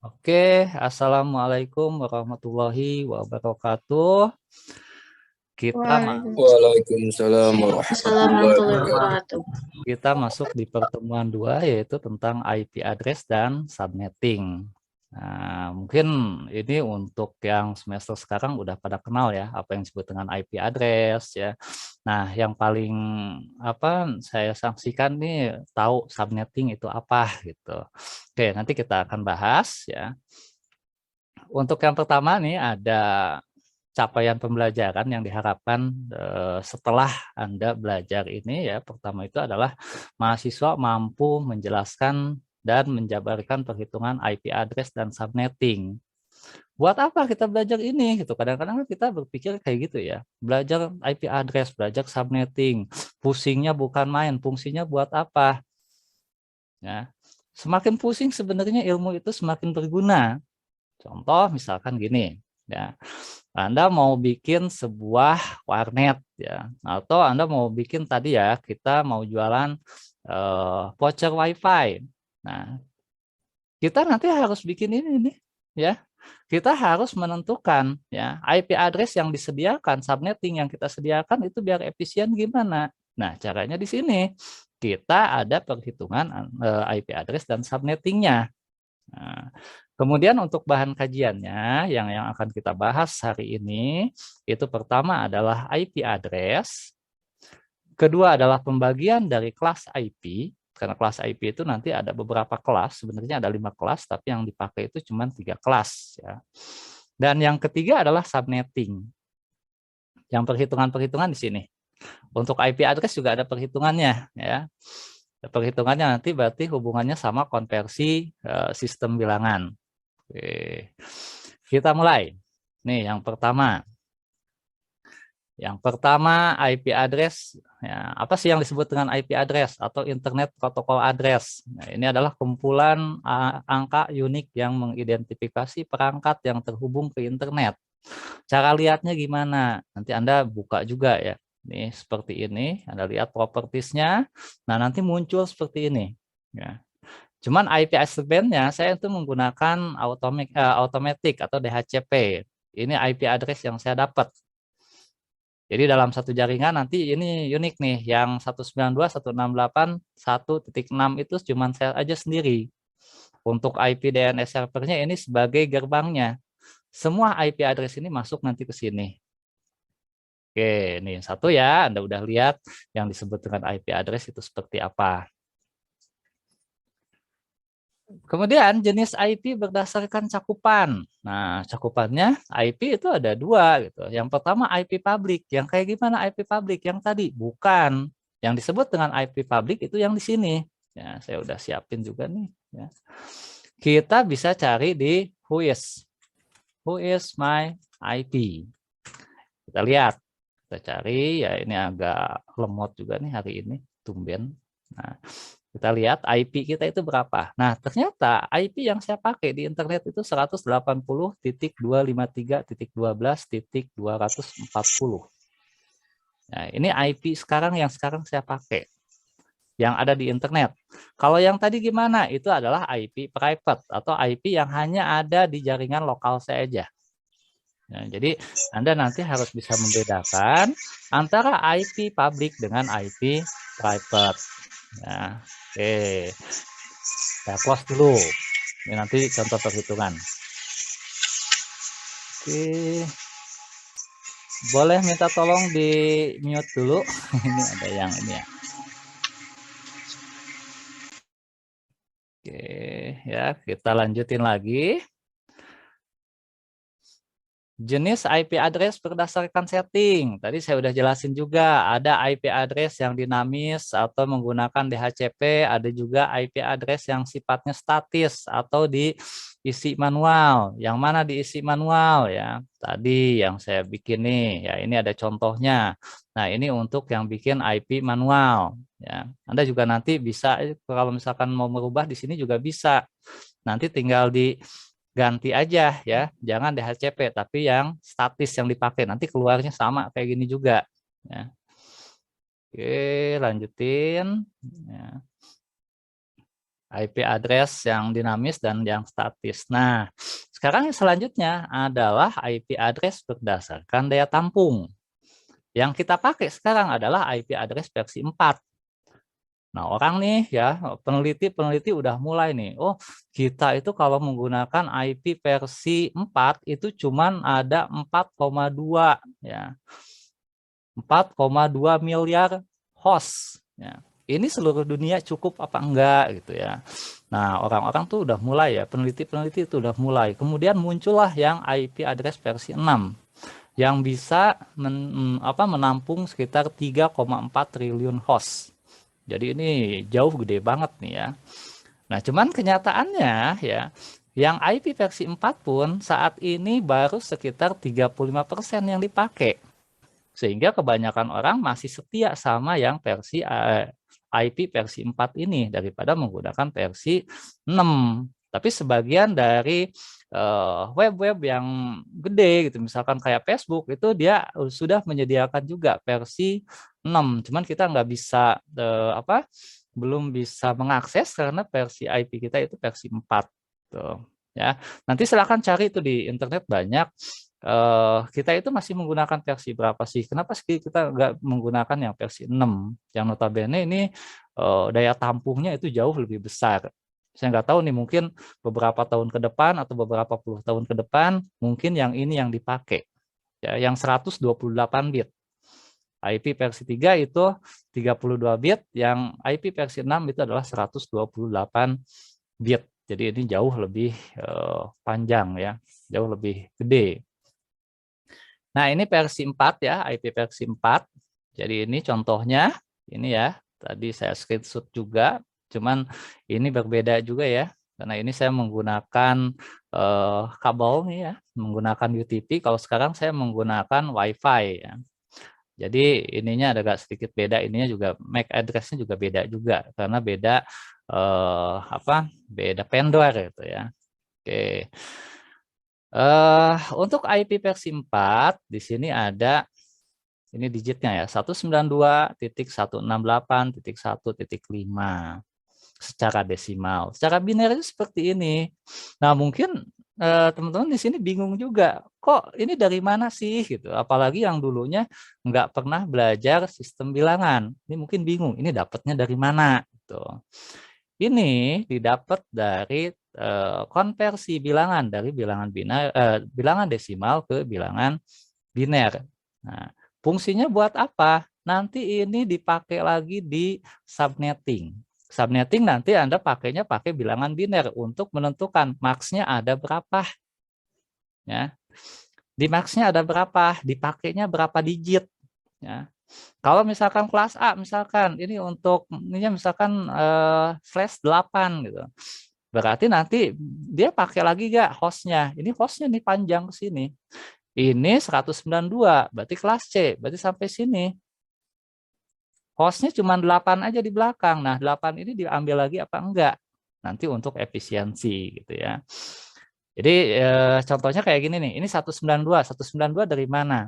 Oke, Assalamualaikum warahmatullahi wabarakatuh. Waalaikumsalam warahmatullahi wabarakatuh. Kita masuk di pertemuan 2 yaitu tentang IP address dan subnetting. Nah, mungkin ini untuk yang semester sekarang udah pada kenal ya apa yang disebut dengan IP address ya. Nah, yang paling saya saksikan nih tahu subnetting itu apa gitu. Oke, nanti kita akan bahas ya. Untuk yang pertama nih ada capaian pembelajaran yang diharapkan setelah Anda belajar ini ya. Pertama itu adalah mahasiswa mampu menjelaskan dan menjabarkan perhitungan IP address dan subnetting. Buat apa kita belajar ini gitu? Kadang-kadang kita berpikir kayak gitu ya. Belajar IP address, belajar subnetting, pusingnya bukan main, fungsinya buat apa? Ya. Semakin pusing sebenarnya ilmu itu semakin berguna. Contoh misalkan gini, ya. Anda mau bikin sebuah warnet ya, atau Anda mau bikin tadi ya, kita mau jualan voucher WiFi. Nah, kita nanti harus bikin ini nih, ya. Kita harus menentukan ya IP address yang disediakan, subnetting yang kita sediakan itu biar efisien gimana. Nah, caranya di sini kita ada perhitungan IP address dan subnettingnya. Nah, kemudian untuk bahan kajiannya yang akan kita bahas hari ini itu pertama adalah IP address, kedua adalah pembagian dari kelas IP karena kelas IP itu nanti ada beberapa kelas, sebenarnya ada 5 kelas tapi yang dipakai itu cuma 3 kelas ya. Dan yang ketiga adalah subnetting. Yang perhitungan-perhitungan di sini. Untuk IP address juga ada perhitungannya ya. Perhitungannya nanti berarti hubungannya sama konversi sistem bilangan. Oke. Kita mulai. Nih, yang pertama. Yang pertama IP address. Ya, apa sih yang disebut dengan IP address atau Internet Protocol Address? Nah, ini adalah kumpulan angka unik yang mengidentifikasi perangkat yang terhubung ke internet. Cara lihatnya gimana? Nanti Anda buka juga ya. Nih, seperti ini. Anda lihat propertiesnya. Nah, nanti muncul seperti ini. Ya. Cuman IP address band-nya saya itu menggunakan automatic atau DHCP. Ini IP address yang saya dapat. Jadi dalam satu jaringan nanti ini unik nih, yang 192.168.1.6 itu cuma saya aja sendiri. Untuk IP DNS servernya ini sebagai gerbangnya. Semua IP address ini masuk nanti ke sini. Oke, nih satu ya, Anda udah lihat yang disebut dengan IP address itu seperti apa. Kemudian jenis IP berdasarkan cakupan. Nah, cakupannya IP itu ada 2 gitu. Yang pertama IP public. Yang kayak gimana IP public? Yang tadi bukan. Yang disebut dengan IP public itu yang di sini. Ya, saya udah siapin juga nih. Ya. Kita bisa cari di who is my IP. Kita lihat. Kita cari ya, ini agak lemot juga nih hari ini, tumben. Nah, kita lihat IP kita itu berapa. Nah, ternyata IP yang saya pakai di internet itu 180.253.12.240. Nah, ini IP sekarang yang saya pakai. Yang ada di internet. Kalau yang tadi gimana? Itu adalah IP private atau IP yang hanya ada di jaringan lokal saya aja. Nah, jadi Anda nanti harus bisa membedakan antara IP public dengan IP private. Nah, oke. Saya close dulu. Ini nanti contoh perhitungan. Oke. Boleh minta tolong di mute dulu. Ini ada yang ini ya. Oke, ya kita lanjutin lagi. Jenis IP address berdasarkan setting. Tadi saya udah jelasin juga, ada IP address yang dinamis atau menggunakan DHCP, ada juga IP address yang sifatnya statis atau diisi manual. Yang mana diisi manual ya? Tadi yang saya bikin nih, ya ini ada contohnya. Nah, ini untuk yang bikin IP manual ya. Anda juga nanti bisa kalau misalkan mau merubah di sini juga bisa. Nanti tinggal ganti aja ya, jangan DHCP tapi yang statis yang dipakai, nanti keluarnya sama kayak gini juga ya. Oke, lanjutin ya. IP address yang dinamis dan yang statis. Nah, sekarang yang selanjutnya adalah IP address berdasarkan daya tampung. Yang kita pakai sekarang adalah IP address versi 4. Nah, orang nih ya, peneliti-peneliti udah mulai nih. Oh, kita itu kalau menggunakan IP versi 4 itu cuman ada 4,2 ya. 4,2 miliar host ya. Ini seluruh dunia cukup apa enggak gitu ya. Nah, orang-orang tuh udah mulai ya, peneliti-peneliti itu udah mulai. Kemudian muncullah yang IP address versi 6 yang bisa menampung sekitar 3,4 triliun host. Jadi ini jauh gede banget nih ya. Nah, cuman kenyataannya ya, yang IP versi 4 pun saat ini baru sekitar 35% yang dipakai. Sehingga kebanyakan orang masih setia sama yang versi IP versi 4 ini daripada menggunakan versi 6. Tapi sebagian dari web-web yang gede gitu, misalkan kayak Facebook, itu dia sudah menyediakan juga versi 6. Cuman kita nggak bisa belum bisa mengakses karena versi IP kita itu versi 4. Tuh, ya. Nanti silakan cari itu di internet banyak. Kita itu masih menggunakan versi berapa sih? Kenapa sih kita nggak menggunakan yang versi 6? Yang notabene ini daya tampungnya itu jauh lebih besar. Saya nggak tahu nih, mungkin beberapa tahun ke depan atau beberapa puluh tahun ke depan, mungkin yang ini yang dipakai. Ya, yang 128 bit. IP versi 3 itu 32 bit, yang IP versi 6 itu adalah 128 bit. Jadi ini jauh lebih panjang ya, jauh lebih gede. Nah, ini versi 4 ya, IP versi 4. Jadi ini contohnya, ini ya, tadi saya screenshot juga, cuman ini berbeda juga ya, karena ini saya menggunakan kabel nih ya, menggunakan UTP, kalau sekarang saya menggunakan WiFi ya. Jadi ininya agak sedikit beda, ininya juga MAC address-nya juga beda juga, karena beda beda vendor gitu ya. Oke. Untuk IP versi 4 di sini ada ini digitnya ya, 192.168.1.5 secara desimal. Secara biner itu seperti ini. Nah, mungkin teman-teman di sini bingung juga, kok ini dari mana sih gitu. Apalagi yang dulunya nggak pernah belajar sistem bilangan. Ini mungkin bingung, ini dapatnya dari mana gitu. Ini didapat dari konversi bilangan dari bilangan desimal ke bilangan biner. Nah, fungsinya buat apa? Nanti ini dipakai lagi di subnetting. Subnetting nanti Anda pakainya pakai bilangan biner untuk menentukan max-nya ada berapa. Ya. Di max-nya ada berapa, dipakainya berapa digit. Ya. Kalau misalkan kelas A, misalkan ini untuk ini misalkan slash 8 gitu. Berarti nanti dia pakai lagi gak hostnya? Ini hostnya nih panjang ke sini. Ini 192, berarti kelas C, berarti sampai sini. Hostnya cuma 8 aja di belakang. Nah, 8 ini diambil lagi apa enggak? Nanti untuk efisiensi gitu ya. Jadi contohnya kayak gini nih, ini 192. 192 dari mana?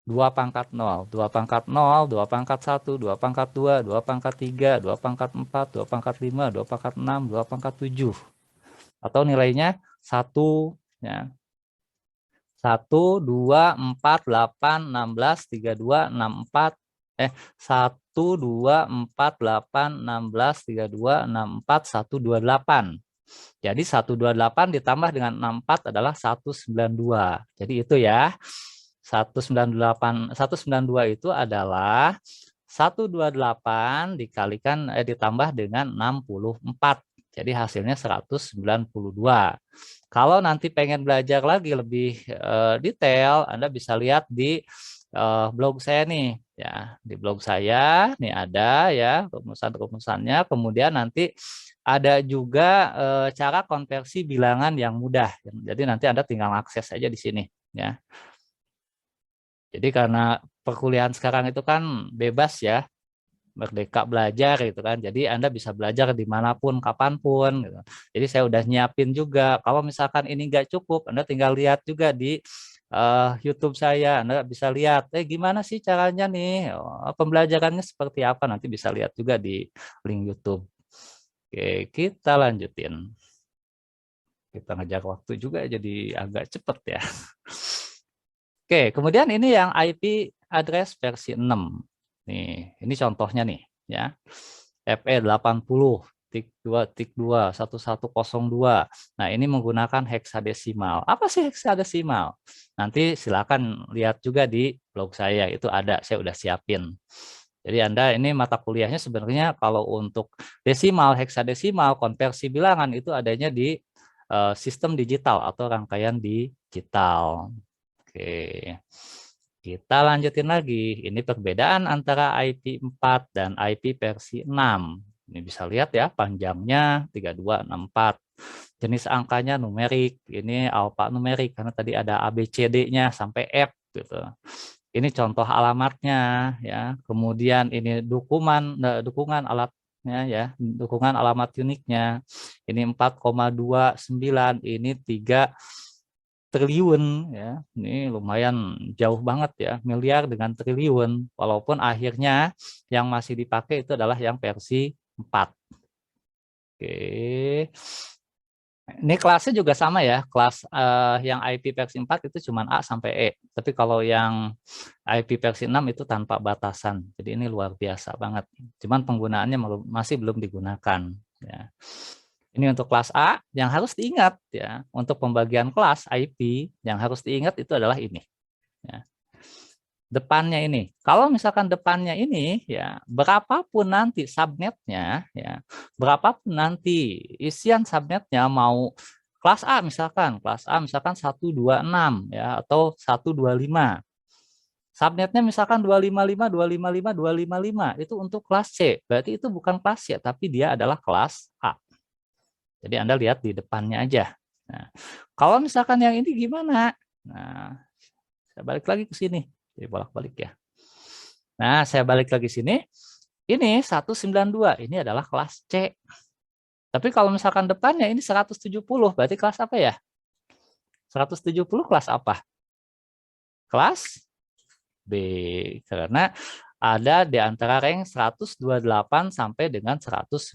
2 pangkat 0, 2 pangkat 0, 2 pangkat 1, 2 pangkat 2, 2 pangkat 3, 2 pangkat 4, 2 pangkat 5, 2 pangkat 6, 2 pangkat 7. Atau nilainya 1, ya. 1, 2, 4, 8, 16, 32, 64, 1, 2, 4, 8, 16, 32, 64, 128. Jadi 128 ditambah dengan 64 adalah 192. Jadi itu ya. 192 itu adalah 128 ditambah dengan 64. Jadi hasilnya 192. Kalau nanti pengen belajar lagi lebih detail, Anda bisa lihat di blog saya nih ya. Di blog saya nih ada ya rumusan-rumusannya, kemudian nanti ada juga cara konversi bilangan yang mudah. Jadi nanti Anda tinggal akses aja di sini ya. Jadi karena perkuliahan sekarang itu kan bebas ya, merdeka belajar gitu kan. Jadi Anda bisa belajar dimanapun, kapanpun. Gitu. Jadi saya udah nyiapin juga. Kalau misalkan ini nggak cukup, Anda tinggal lihat juga di YouTube saya. Anda bisa lihat, gimana sih caranya nih, pembelajarannya seperti apa. Nanti bisa lihat juga di link YouTube. Oke, kita lanjutin. Kita ngejar waktu juga jadi agak cepet ya. Oke, kemudian ini yang IP address versi 6. Nih, ini contohnya nih ya. FE 80 tik 2 tik 2 1102. Nah, ini menggunakan heksadesimal. Apa sih heksadesimal? Nanti silakan lihat juga di blog saya, itu ada, saya udah siapin. Jadi Anda ini mata kuliahnya sebenarnya kalau untuk desimal, heksadesimal, konversi bilangan itu adanya di sistem digital atau rangkaian digital. Oke, kita lanjutin lagi. Ini perbedaan antara IP 4 dan IP versi 6. Ini bisa lihat ya, panjangnya 3264. Jenis angkanya numerik. Ini alfa-numerik karena tadi ada ABCD-nya sampai F gitu. Ini contoh alamatnya ya. Kemudian ini dukungan alatnya ya, dukungan alamat uniknya. Ini 4,29, ini 3 triliun ya. Ini lumayan jauh banget ya, miliar dengan triliun. Walaupun akhirnya yang masih dipakai itu adalah yang versi 4. Oke. Ini kelasnya juga sama ya, kelas yang IP versi 4 itu cuma A sampai E. Tapi kalau yang IP versi 6 itu tanpa batasan. Jadi ini luar biasa banget. Cuman penggunaannya masih belum digunakan. Ya. Ini untuk kelas A yang harus diingat ya. Untuk pembagian kelas IP yang harus diingat itu adalah ini. Ya. Depannya ini. Kalau misalkan depannya ini ya, berapapun nanti subnetnya ya, berapapun nanti isian subnetnya mau kelas A misalkan 126 ya atau 125. Subnetnya misalkan 255, 255, 255 itu untuk kelas C. Berarti itu bukan kelas C tapi dia adalah kelas A. Jadi Anda lihat di depannya aja. Nah, kalau misalkan yang ini gimana? Nah, saya balik lagi ke sini. Jadi bolak-balik ya. Nah, saya balik lagi sini. Ini 192, ini adalah kelas C. Tapi kalau misalkan depannya ini 170, berarti kelas apa ya? 170 kelas apa? Kelas B. Karena ada di antara rank 128 sampai dengan 191.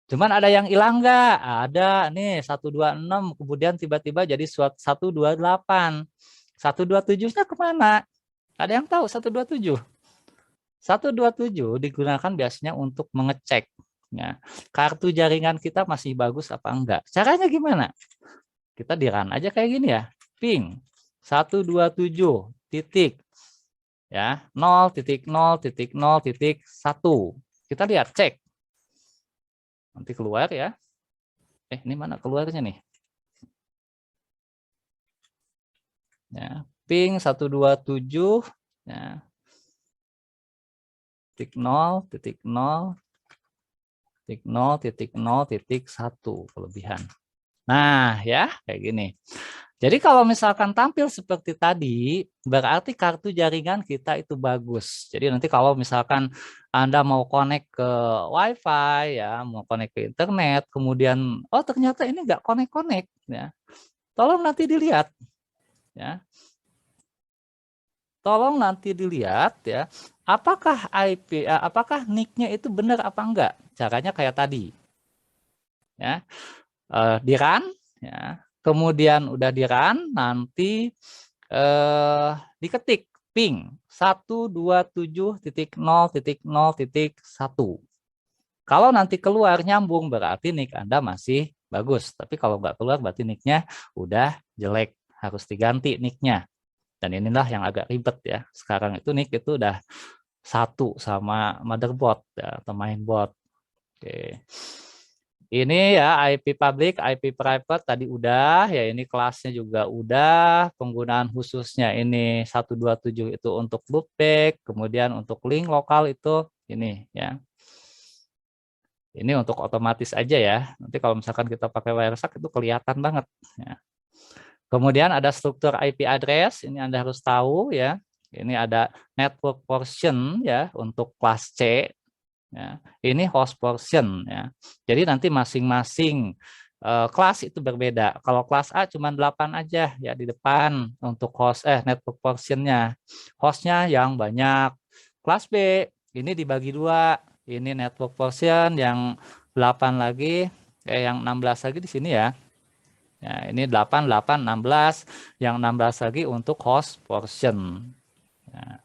Cuman ada yang hilang nggak? Ada nih 126, kemudian tiba-tiba jadi 128. 127-nya kemana? Ada yang tahu 127? 127 digunakan biasanya untuk mengecek ya, kartu jaringan kita masih bagus apa enggak. Caranya gimana? Kita di run aja kayak gini ya. Ping 127 titik ya 0.0.0.1. Kita lihat cek. Nanti keluar ya. Ini mana keluarnya nih? Ya, ping 127 ya. Titik 0.0.0.1 kelebihan. Nah, ya kayak gini. Jadi kalau misalkan tampil seperti tadi, berarti kartu jaringan kita itu bagus. Jadi nanti kalau misalkan Anda mau connect ke WiFi ya, mau connect ke internet, kemudian oh ternyata ini nggak connect ya. Tolong nanti dilihat ya. Tolong nanti dilihat ya, apakah apakah nick-nya itu benar apa enggak? Caranya kayak tadi. Ya. Di run ya. Kemudian udah di run, nanti diketik ping 127.0.0.1. Kalau nanti keluar nyambung berarti nick Anda masih bagus. Tapi kalau nggak keluar berarti nick-nya udah jelek, harus diganti nick-nya. Dan inilah yang agak ribet ya. Sekarang itu nick itu udah satu sama motherboard ya, atau mainboard. Oke. Ini ya IP public, IP private tadi udah ya, ini kelasnya juga udah, penggunaan khususnya ini 127 itu untuk loopback, kemudian untuk link lokal itu ini ya. Ini untuk otomatis aja ya. Nanti kalau misalkan kita pakai Wireshark itu kelihatan banget ya. Kemudian ada struktur IP address, ini Anda harus tahu ya. Ini ada network portion ya untuk kelas C. Ya, ini host portion ya. Jadi nanti masing-masing kelas itu berbeda. Kalau kelas A cuma 8 aja ya di depan untuk host network portionnya. Hostnya yang banyak. Kelas B ini dibagi 2. Ini network portion, yang 8 lagi, yang 16 lagi di sini ya. Ya, ini 8, 8, 16, yang 16 lagi untuk host portion. Ya.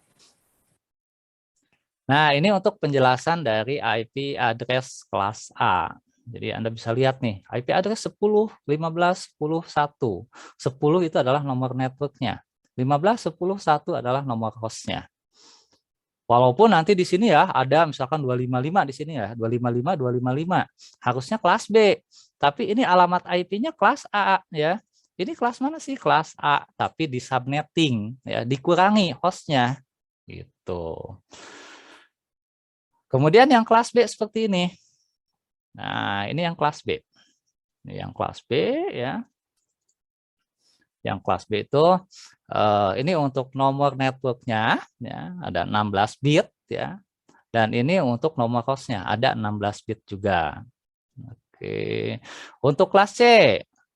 Nah, ini untuk penjelasan dari IP address kelas A. Jadi Anda bisa lihat nih, IP address 10, 15, 10, 1. 10 itu adalah nomor networknya. 15, 10, 1 adalah nomor hostnya. Walaupun nanti di sini ya ada misalkan 255 di sini ya, 255, 255. Harusnya kelas B. Tapi ini alamat IP-nya kelas A ya. Ini kelas mana sih? Kelas A, tapi di subnetting ya, dikurangi hostnya gitu. Kemudian yang kelas B seperti ini. Nah, ini yang kelas B. Ini yang kelas B ya. Yang kelas B itu ini untuk nomor networknya ya, ada 16 bit ya. Dan ini untuk nomor hostnya ada 16 bit juga. Oke. Untuk kelas C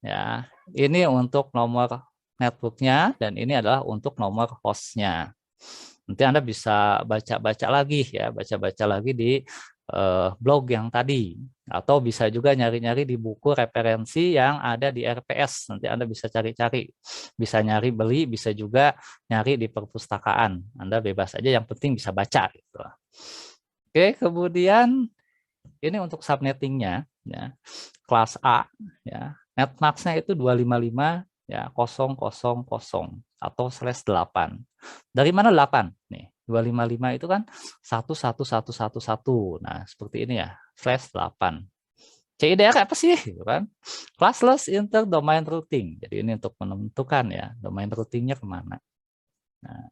ya, ini untuk nomor networknya dan ini adalah untuk nomor hostnya. Nanti Anda bisa baca-baca lagi ya, baca-baca lagi di blog yang tadi, atau bisa juga nyari-nyari di buku referensi yang ada di RPS. Nanti Anda bisa cari-cari, bisa nyari beli, bisa juga nyari di perpustakaan. Anda bebas aja, yang penting bisa baca gitu. Oke, kemudian ini untuk subnettingnya ya, kelas A ya, netmax-nya itu 255 ya 000 atau /8. Dari mana 8 nih? 255 itu kan 11111. Nah, seperti ini ya, /8. CIDR apa sih gitu kan? Classless interdomain routing. Jadi ini untuk menentukan ya, domain routingnya kemana. Nah,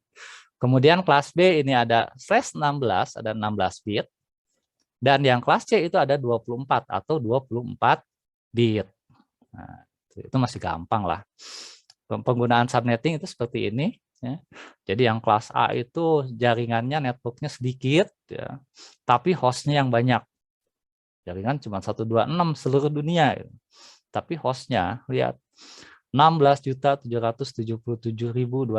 kemudian kelas B ini ada /16, ada 16 bit. Dan yang kelas C itu ada 24 atau 24 bit. Nah, itu masih gampang lah. Penggunaan subnetting itu seperti ini. Ya. Jadi yang kelas A itu jaringannya, networknya sedikit, ya, tapi hostnya yang banyak. Jaringan cuma 126 seluruh dunia. Ya. Tapi hostnya, lihat, 16.777.214.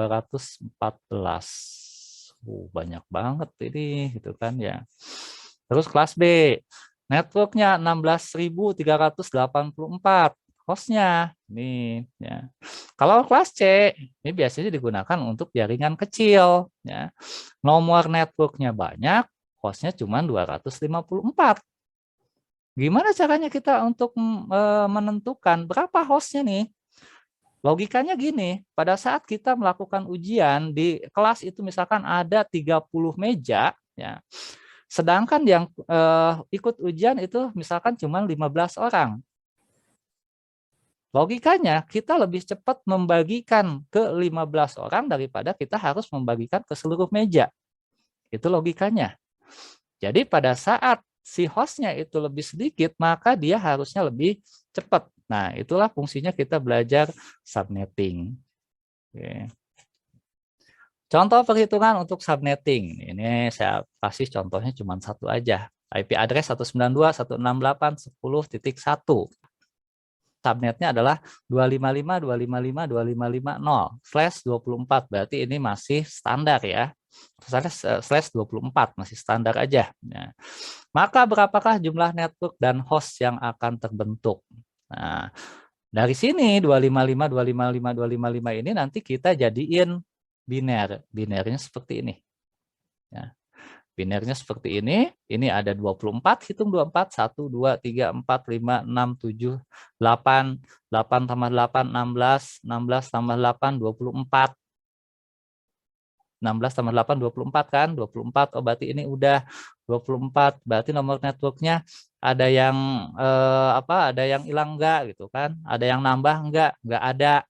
Banyak banget ini, gitu kan ya. Terus kelas B, networknya 16.384 hostnya. Nih, ya. Kalau kelas C, ini biasanya digunakan untuk jaringan kecil. Ya. Nomor networknya banyak, hostnya cuma 254. Gimana caranya kita untuk menentukan berapa hostnya nih? Logikanya gini, pada saat kita melakukan ujian di kelas itu misalkan ada 30 meja, ya. Sedangkan yang ikut ujian itu misalkan cuma 15 orang. Logikanya kita lebih cepat membagikan ke 15 orang daripada kita harus membagikan ke seluruh meja. Itu logikanya. Jadi pada saat si hostnya itu lebih sedikit, maka dia harusnya lebih cepat. Nah, itulah fungsinya kita belajar subnetting. Oke. Contoh perhitungan untuk subnetting. Ini saya kasih contohnya cuma satu aja. IP address 192.168.10.1. Subnetnya adalah 255.255.255.0/24. Berarti ini masih standar ya. /24 masih standar aja. Nah, maka berapakah jumlah network dan host yang akan terbentuk? Nah, dari sini 255, 255, 255 ini nanti kita jadiin biner. Binernya seperti ini. Ya. Binernya seperti ini ada 24, hitung 24, 1, 2, 3, 4, 5, 6, 7, 8, 8 tambah 8, 16, 16 tambah 8, 24. 16 tambah 8, 24 kan, 24, oh berarti ini udah 24, berarti nomor networknya ada yang ada yang hilang enggak gitu kan, ada yang nambah enggak ada.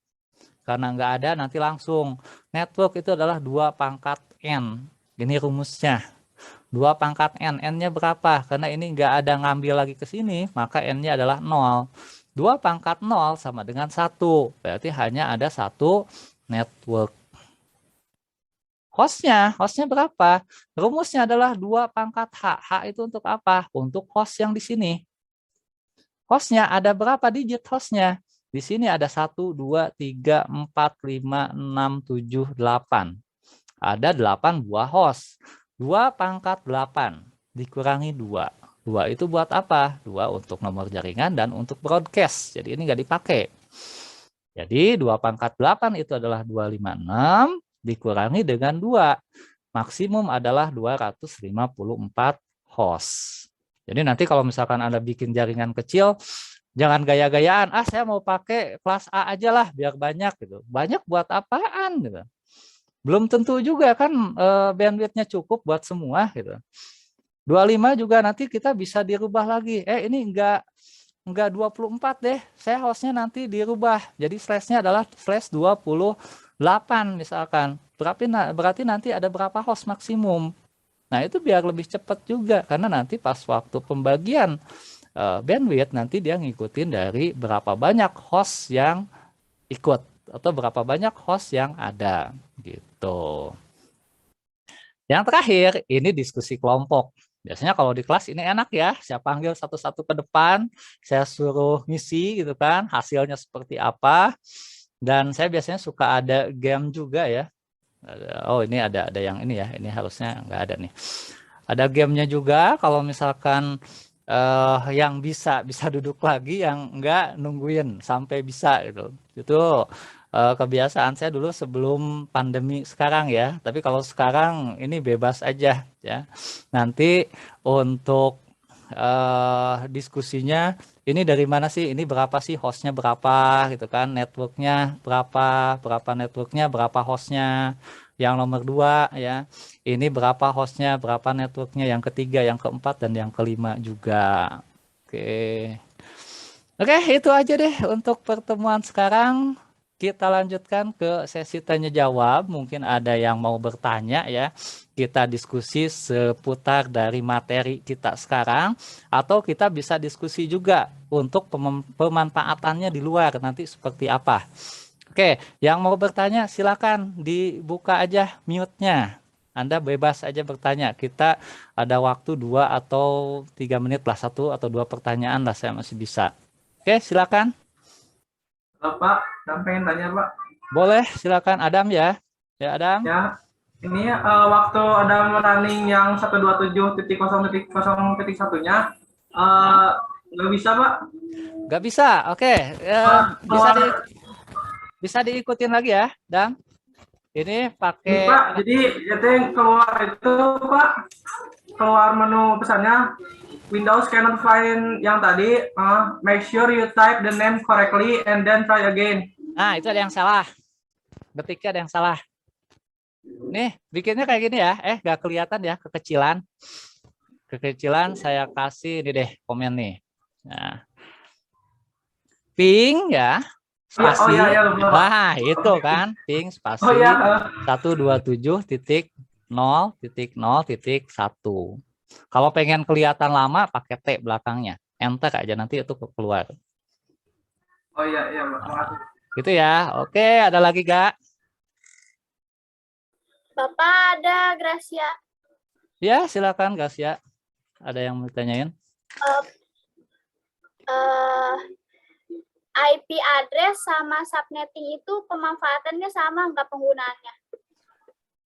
Karena enggak ada nanti langsung, network itu adalah 2 pangkat N, ini rumusnya. 2 pangkat N, N-nya berapa? Karena ini nggak ada ngambil lagi ke sini, maka N-nya adalah 0. 2 pangkat 0 sama dengan 1. Berarti hanya ada 1 network. Hostnya berapa? Rumusnya adalah 2 pangkat H. H itu untuk apa? Untuk host yang di sini. Hostnya ada berapa digit hostnya? Di sini ada 1, 2, 3, 4, 5, 6, 7, 8. Ada 8 buah host. 2 pangkat 8. dikurangi 2. 2 itu buat apa? 2 untuk nomor jaringan dan untuk broadcast. Jadi ini nggak dipakai. Jadi 2 pangkat 8 itu adalah 256 dikurangi dengan 2. Maksimum adalah 254 host. Jadi nanti kalau misalkan Anda bikin jaringan kecil, jangan gaya-gayaan, saya mau pakai kelas A aja lah biar banyak gitu. Banyak buat apaan gitu. Belum tentu juga kan bandwidth-nya cukup buat semua gitu. 25 juga nanti kita bisa dirubah lagi. Ini enggak 24 deh. Saya hostnya nanti dirubah. Jadi slash-nya adalah slash 28 misalkan. Berarti nanti ada berapa host maksimum. Nah itu biar lebih cepat juga. Karena nanti pas waktu pembagian bandwidth nanti dia ngikutin dari berapa banyak host yang ikut. Atau berapa banyak host yang ada. Gitu. Yang terakhir ini diskusi kelompok. Biasanya kalau di kelas ini enak ya, saya panggil satu-satu ke depan, saya suruh ngisi gitu kan, hasilnya seperti apa. Dan saya biasanya suka ada game juga ya. Oh ini ada yang ini ya, ini harusnya nggak ada nih. Ada gamenya juga kalau misalkan yang bisa duduk lagi, yang enggak nungguin sampai bisa gitu. Itu kebiasaan saya dulu sebelum pandemi sekarang ya. Tapi kalau sekarang ini bebas aja ya. Nanti untuk diskusinya ini dari mana sih? Ini berapa sih hostnya berapa gitu kan? Networknya berapa networknya, berapa hostnya? Yang nomor 2 ya. Ini berapa hostnya, berapa networknya? Yang ketiga, yang keempat, dan yang kelima juga. Oke. Oke, itu aja deh untuk pertemuan sekarang. Kita lanjutkan ke sesi tanya jawab. Mungkin ada yang mau bertanya ya. Kita diskusi seputar dari materi kita sekarang. Atau kita bisa diskusi juga untuk pemanfaatannya di luar. Nanti seperti apa. Oke, yang mau bertanya silakan dibuka aja mute-nya. Anda bebas aja bertanya. Kita ada waktu 2 atau 3 menit lah. 1 atau 2 pertanyaan lah saya masih bisa. Oke, silakan. Pak, saya pengen tanya, Pak. Boleh, silakan Adam ya. Ya, Adam. Ya, ini waktu Adam running yang 127.0.0.1-nya, nggak bisa, Pak? Nggak bisa, oke. Bisa diikutin lagi ya, Adam. Ini pakai... Pak, jadi itu yang keluar itu, Pak, keluar menu pesannya, Windows cannot find yang tadi, make sure you type the name correctly and then try again. Nah, itu ada yang salah. Ketiknya ada yang salah. Nih, bikinnya kayak gini ya. Nggak kelihatan ya, kekecilan. Kekecilan saya kasih ini deh, komen nih. Nah, ping ya, spasi. Nah, itu kan, ping spasi 127.0.0.1. Kalau pengen kelihatan lama, pakai T belakangnya. Enter aja, nanti itu keluar. Oh iya, makasih. Gitu ya. Oke, ada lagi gak? Bapak ada, Gracia. Ya, silakan Gracia. Ada yang mau ditanyain? IP address sama subnetting itu pemanfaatannya sama nggak penggunaannya?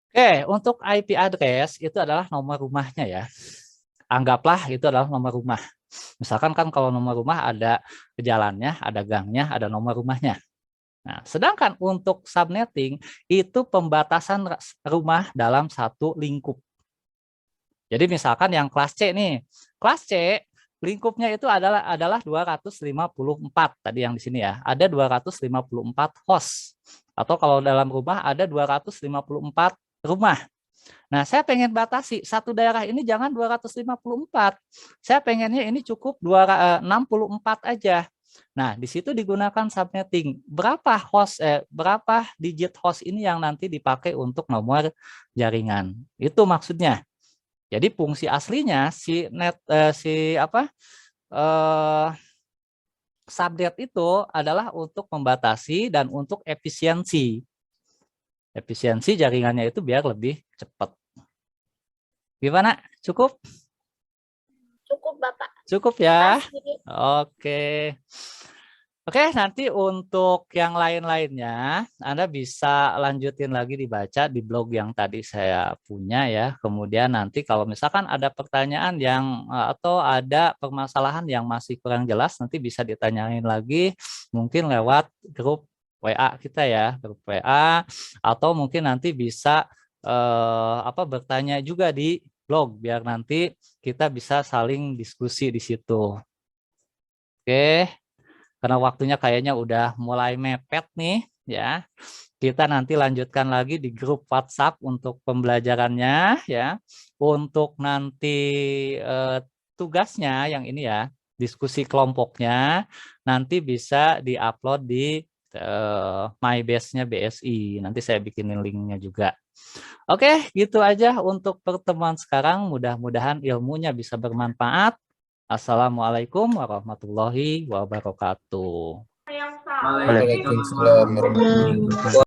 Oke, untuk IP address itu adalah nomor rumahnya ya. Anggaplah itu adalah nomor rumah. Misalkan kan kalau nomor rumah ada jalannya, ada gangnya, ada nomor rumahnya. Nah, sedangkan untuk subnetting itu pembatasan rumah dalam satu lingkup. Jadi misalkan yang kelas C nih, kelas C lingkupnya itu adalah 254 tadi yang di sini ya. Ada 254 host. Atau kalau dalam rumah ada 254 rumah. Nah, saya pengen batasi satu daerah ini jangan 254. Saya pengennya ini cukup 64 aja. Nah, di situ digunakan subnetting. Berapa digit host ini yang nanti dipakai untuk nomor jaringan. Itu maksudnya. Jadi fungsi aslinya subnet itu adalah untuk membatasi dan untuk efisiensi. Efisiensi jaringannya itu biar lebih cepat. Gimana? Cukup? Cukup, Bapak. Cukup ya? Masih. Oke. Oke, nanti untuk yang lain-lainnya, Anda bisa lanjutin lagi dibaca di blog yang tadi saya punya ya. Kemudian nanti kalau misalkan ada pertanyaan yang atau ada permasalahan yang masih kurang jelas, nanti bisa ditanyain lagi mungkin lewat grup WA kita ya, grup WA, atau mungkin nanti bisa bertanya juga di blog biar nanti kita bisa saling diskusi di situ. Oke. Karena waktunya kayaknya udah mulai mepet nih ya. Kita nanti lanjutkan lagi di grup WhatsApp untuk pembelajarannya ya. Untuk nanti tugasnya yang ini ya, diskusi kelompoknya nanti bisa diupload di MyBase-nya BSI. Nanti saya bikinin linknya juga. Oke, gitu aja untuk pertemuan sekarang. Mudah-mudahan ilmunya bisa bermanfaat. Assalamualaikum warahmatullahi wabarakatuh. Waalaikumsalam warahmatullahi wabarakatuh.